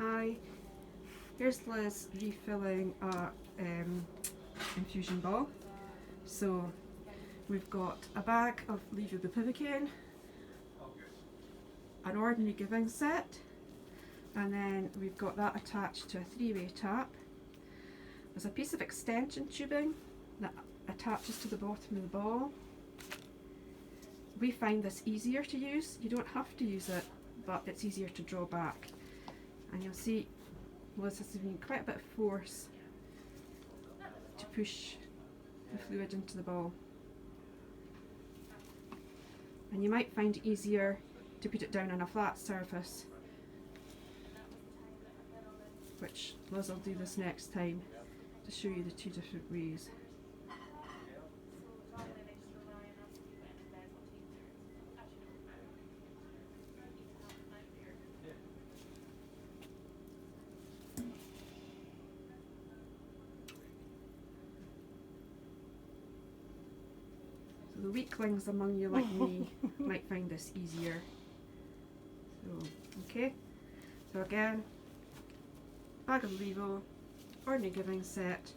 Hi, here's Liz refilling our infusion ball. So we've got a bag of levobupivacaine, an ordinary giving set, and then we've got that attached to a three-way tap. There's a piece of extension tubing that attaches to the bottom of the ball. We find this easier to use. You don't have to use it, but it's easier to draw back. And you'll see Liz has been quite a bit of force to push the fluid into the ball. And you might find it easier to put it down on a flat surface, which Liz will do this next time to show you the two different ways. So the weaklings among you like me might find this easier. So, okay. So again, bag of Levo, ordinary giving set.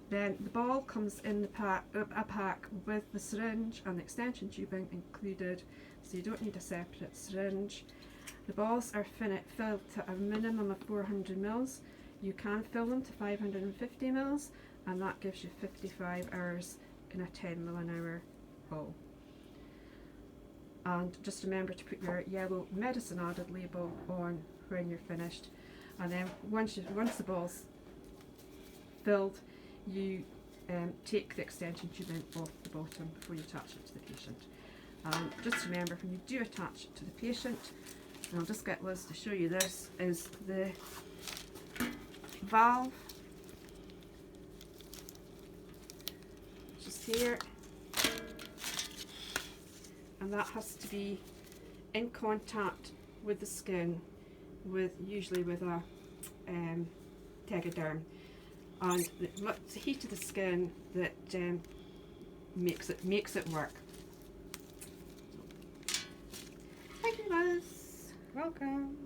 Then the ball comes in a pack with the syringe and the extension tubing included, so you don't need a separate syringe. The balls are filled to a minimum of 400 mils. You can fill them to 550 mils, and that gives you 55 hours in a 10 ml an hour ball. And just remember to put your yellow medicine added label on when you're finished. And then once the ball's filled, you take the extension tubing off the bottom before you attach it to the patient. Just remember, when you do attach it to the patient, and I'll just get Liz to show you this, is the valve just here, and that has to be in contact with the skin, usually with a tegaderm, and it's the heat of the skin that makes it work. Thank you, Liz. Welcome.